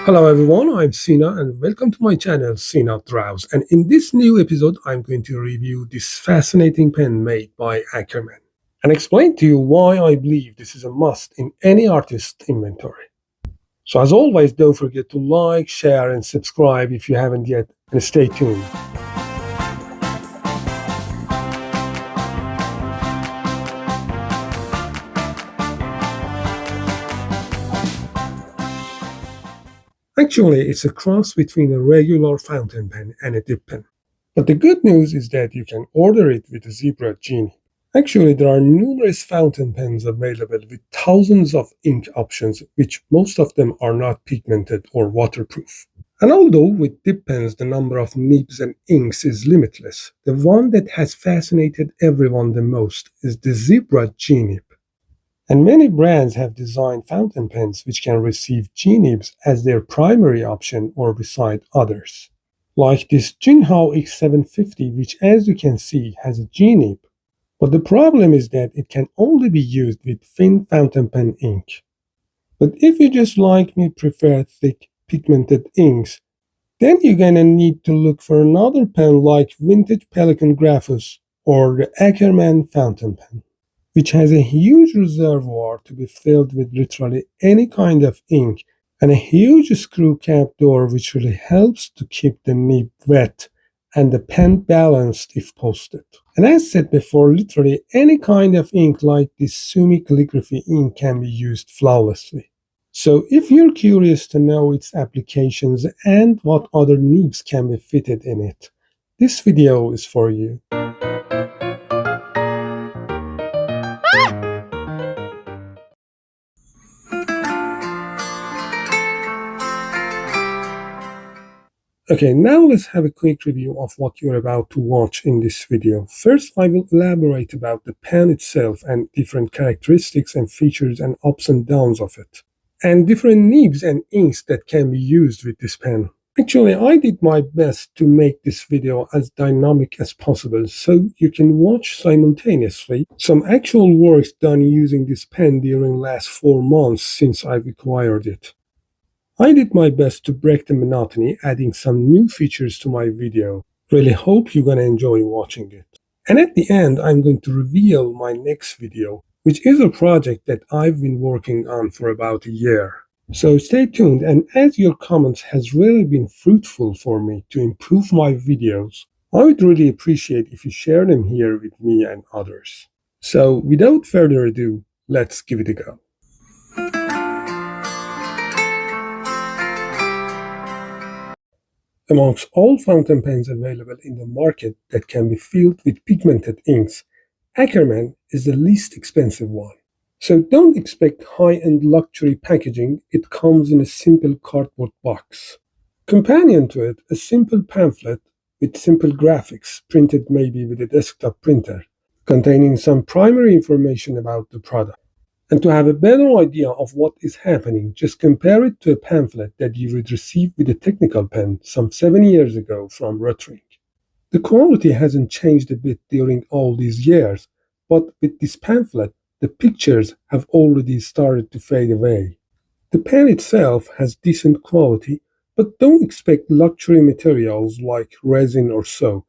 Hello everyone, I'm Sina and welcome to my channel Sina Draws. And in this new episode, I'm going to review this fascinating pen made by Ackerman and explain to you why I believe this is a must in any artist's inventory. So as always, don't forget to like, share and subscribe if you haven't yet, and stay tuned. Actually, it's a cross between a regular fountain pen and a dip pen. But the good news is that you can order it with a Zebra Genie. Actually, there are numerous fountain pens available with thousands of ink options, which most of them are not pigmented or waterproof. And although with dip pens the number of nibs and inks is limitless, the one that has fascinated everyone the most is the Zebra Genie. And many brands have designed fountain pens which can receive G-nibs as their primary option or beside others. Like this Jinhao X750, which as you can see has a G-nib. But the problem is that it can only be used with thin fountain pen ink. But if you just like me prefer thick pigmented inks, then you're gonna need to look for another pen like vintage Pelican Graphus or the Ackerman fountain pen, which has a huge reservoir to be filled with literally any kind of ink and a huge screw cap door which really helps to keep the nib wet and the pen balanced if posted. And as said before, literally any kind of ink like this Sumi calligraphy ink can be used flawlessly. So if you're curious to know its applications and what other nibs can be fitted in it, this video is for you. Okay, now let's have a quick review of what you're about to watch in this video. First, I will elaborate about the pen itself and different characteristics and features and ups and downs of it, and different nibs and inks that can be used with this pen. Actually, I did my best to make this video as dynamic as possible so you can watch simultaneously some actual works done using this pen during last 4 months since I've acquired it. I did my best to break the monotony, adding some new features to my video. Really hope you're gonna enjoy watching it. And at the end, I'm going to reveal my next video, which is a project that I've been working on for about a year. So stay tuned, and as your comments has really been fruitful for me to improve my videos, I would really appreciate if you share them here with me and others. So without further ado, let's give it a go. Amongst all fountain pens available in the market that can be filled with pigmented inks, Ackerman is the least expensive one. So don't expect high-end luxury packaging, it comes in a simple cardboard box. Companion to it, a simple pamphlet with simple graphics printed maybe with a desktop printer, containing some primary information about the product. And to have a better idea of what is happening, just compare it to a pamphlet that you would receive with a technical pen some 7 years ago from Rotring. The quality hasn't changed a bit during all these years, but with this pamphlet, the pictures have already started to fade away. The pen itself has decent quality, but don't expect luxury materials like resin or so.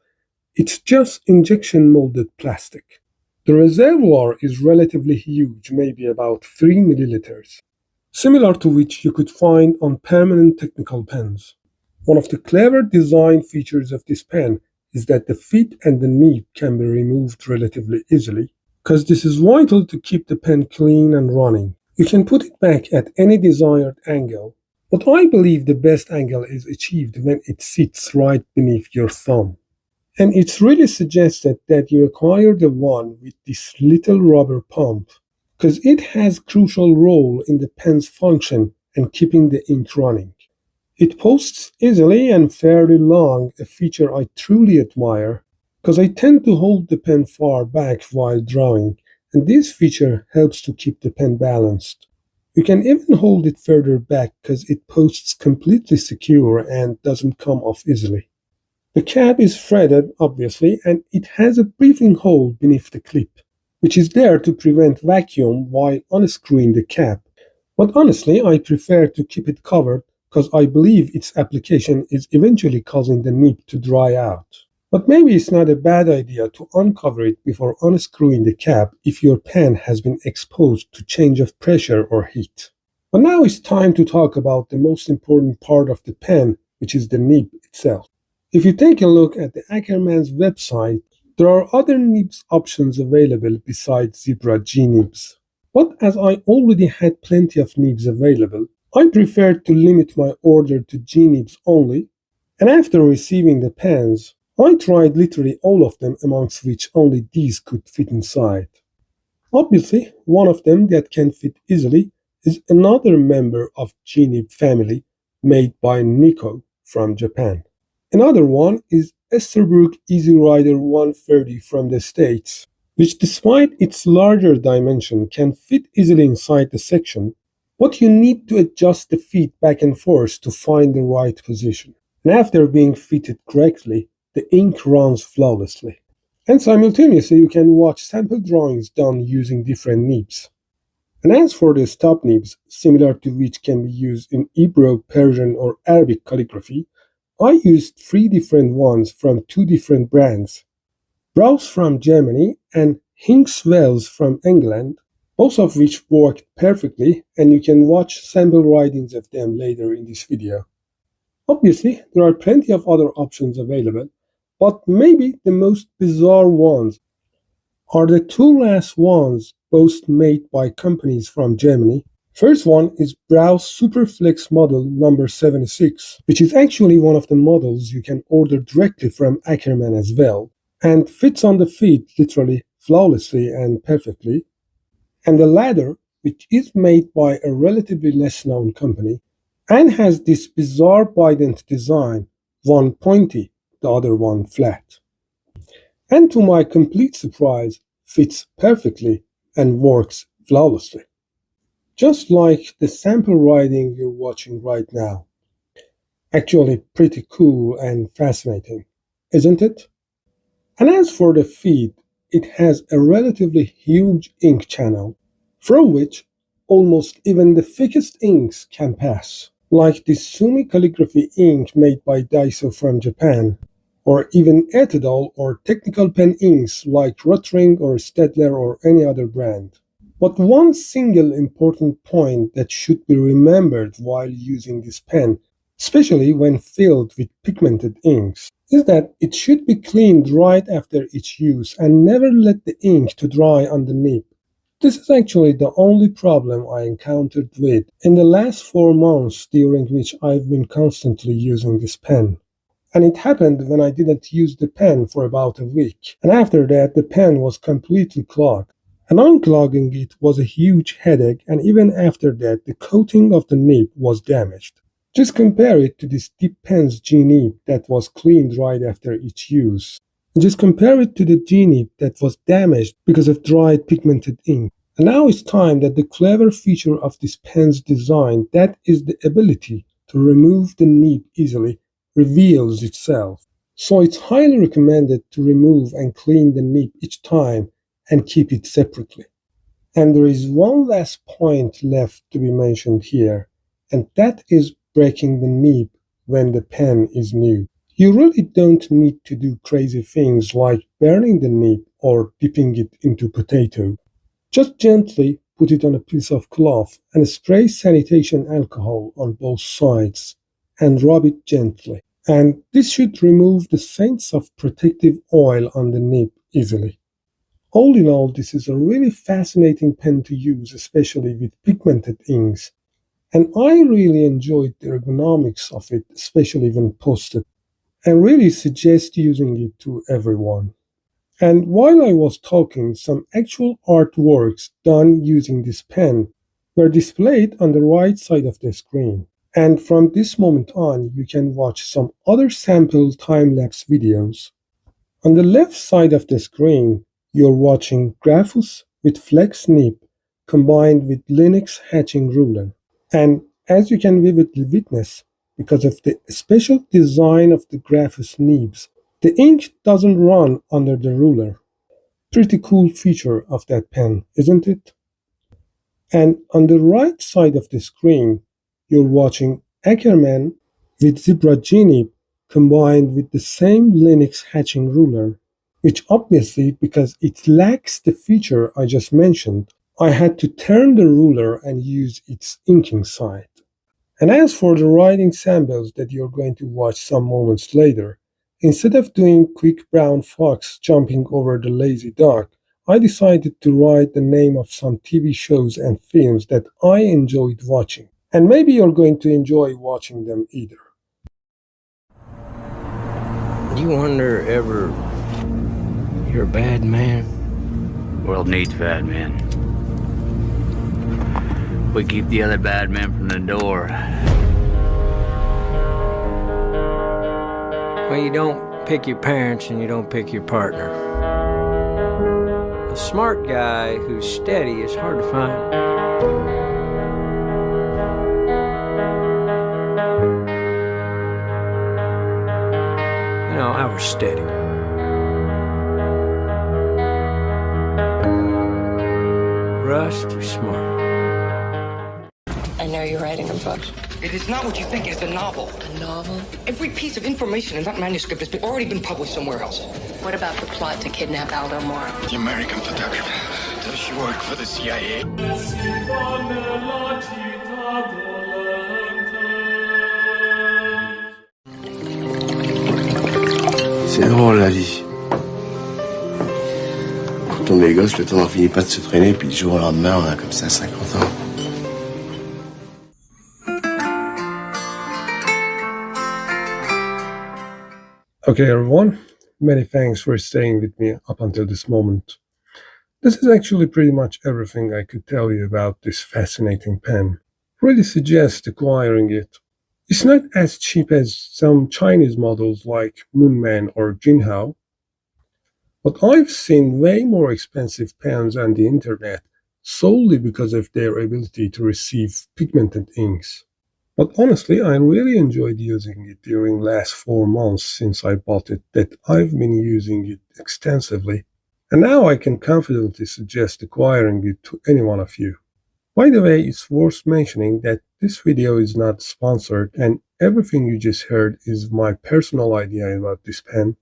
It's just injection molded plastic. The reservoir is relatively huge, maybe about 3 milliliters, similar to which you could find on permanent technical pens. One of the clever design features of this pen is that the feet and the nib can be removed relatively easily, because this is vital to keep the pen clean and running. You can put it back at any desired angle, but I believe the best angle is achieved when it sits right beneath your thumb. And it's really suggested that you acquire the one with this little rubber pump, because it has a crucial role in the pen's function and keeping the ink running. It posts easily and fairly long, a feature I truly admire, because I tend to hold the pen far back while drawing, and this feature helps to keep the pen balanced. You can even hold it further back because it posts completely secure and doesn't come off easily. The cap is threaded, obviously, and it has a breathing hole beneath the clip, which is there to prevent vacuum while unscrewing the cap. But honestly, I prefer to keep it covered because I believe its application is eventually causing the nib to dry out. But maybe it's not a bad idea to uncover it before unscrewing the cap if your pen has been exposed to change of pressure or heat. But now it's time to talk about the most important part of the pen, which is the nib itself. If you take a look at the Ackerman's website, there are other nibs options available besides Zebra G nibs. But as I already had plenty of nibs available, I preferred to limit my order to G nibs only, and after receiving the pens, I tried literally all of them, amongst which only these could fit inside. Obviously, one of them that can fit easily is another member of G-nib family made by Nikko from Japan. Another one is Esterbrook Easy Rider 130 from the States, which despite its larger dimension can fit easily inside the section, but you need to adjust the feet back and forth to find the right position. And after being fitted correctly, the ink runs flawlessly. And simultaneously, you can watch sample drawings done using different nibs. And as for the stop nibs, similar to which can be used in Hebrew, Persian, or Arabic calligraphy, I used 3 different ones from 2 different brands. Browse from Germany and Hinkswells from England, both of which worked perfectly, and you can watch sample writings of them later in this video. Obviously, there are plenty of other options available, but maybe the most bizarre ones are the 2 last ones, both made by companies from Germany. First one is Browse Superflex model number 76, which is actually one of the models you can order directly from Ackerman as well, and fits on the feet literally flawlessly and perfectly. And the latter, which is made by a relatively less known company, and has this bizarre bident design, one pointy, the other one flat. And to my complete surprise, fits perfectly and works flawlessly. Just like the sample writing you're watching right now. Actually pretty cool and fascinating, isn't it? And as for the feed, it has a relatively huge ink channel, through which almost even the thickest inks can pass, like the Sumi calligraphy ink made by Daiso from Japan, or even Etidol or technical pen inks like Rotring or Stedler or any other brand. But one single important point that should be remembered while using this pen, especially when filled with pigmented inks, is that it should be cleaned right after each use and never let the ink to dry on the nib. This is actually the only problem I encountered with in the last 4 months during which I've been constantly using this pen. And it happened when I didn't use the pen for about a week, and after that the pen was completely clogged. And unclogging it was a huge headache, and even after that the coating of the nib was damaged. Just compare it to this Dip Pen's G-nib that was cleaned right after each use. And just compare it to the G-nib that was damaged because of dried pigmented ink. And now it's time that the clever feature of this pen's design, that is the ability to remove the nib easily, reveals itself. So it's highly recommended to remove and clean the nib each time and keep it separately. And there is one last point left to be mentioned here, and that is breaking the nib when the pen is new. You really don't need to do crazy things like burning the nib or dipping it into potato. Just gently put it on a piece of cloth and spray sanitation alcohol on both sides and rub it gently. And this should remove the scents of protective oil on the nib easily. All in all, this is a really fascinating pen to use, especially with pigmented inks. And I really enjoyed the ergonomics of it, especially when posted, and really suggest using it to everyone. And while I was talking, some actual artworks done using this pen were displayed on the right side of the screen. And from this moment on, you can watch some other sample time-lapse videos. On the left side of the screen, you're watching Graphus with Flex Nib combined with Linux Hatching Ruler. And as you can vividly witness, because of the special design of the Graphus nibs, the ink doesn't run under the ruler. Pretty cool feature of that pen, isn't it? And on the right side of the screen, you're watching Ackerman with zebra genie combined with the same Linux hatching ruler, which obviously, because it lacks the feature I just mentioned, I had to turn the ruler and use its inking side. And as for the writing samples that you're going to watch some moments later, instead of doing quick brown fox jumping over the lazy dog, I decided to write the name of some TV shows and films that I enjoyed watching. And maybe you're going to enjoy watching them either. Do you wonder ever you're a bad man? World needs bad men. We keep the other bad men from the door. Well, you don't pick your parents and you don't pick your partner. A smart guy who's steady is hard to find. You know, I was steady. Russ, too smart. I know you're writing a book. It is not what you think. It is a novel. A novel? Every piece of information in that manuscript has already been published somewhere else. What about the plot to kidnap Aldo Moro? The American photographer. Does she work for the CIA? C'est drôle la vie. Quand on est gosse, le temps n'en finit pas de se traîner, puis du jour au lendemain, on a comme ça 50 ans. Okay, everyone, many thanks for staying with me up until this moment. This is actually pretty much everything I could tell you about this fascinating pen. Really suggest acquiring it. It's not as cheap as some Chinese models like Moonman or Jinhao, but I've seen way more expensive pens on the internet solely because of their ability to receive pigmented inks. But honestly, I really enjoyed using it during last 4 months since I bought it, that I've been using it extensively. And now I can confidently suggest acquiring it to any one of you. By the way, it's worth mentioning that this video is not sponsored and everything you just heard is my personal idea about this pen.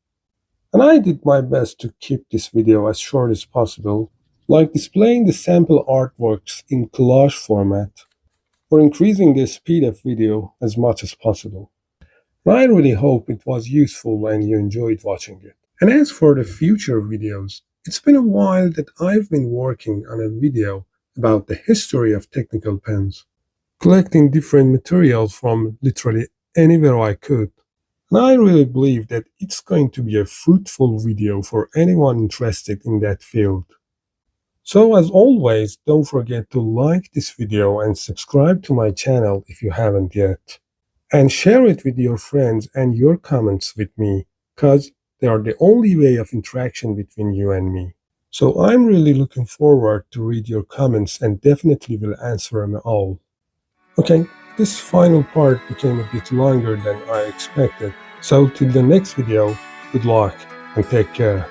And I did my best to keep this video as short as possible, like displaying the sample artworks in collage format, or increasing the speed of video as much as possible. And I really hope it was useful and you enjoyed watching it. And as for the future videos, it's been a while that I've been working on a video about the history of technical pens, collecting different materials from literally anywhere I could. And I really believe that it's going to be a fruitful video for anyone interested in that field. So as always, don't forget to like this video and subscribe to my channel if you haven't yet. And share it with your friends and your comments with me, because they are the only way of interaction between you and me. So I'm really looking forward to read your comments and definitely will answer them all. Okay, this final part became a bit longer than I expected. So till the next video, good luck and take care.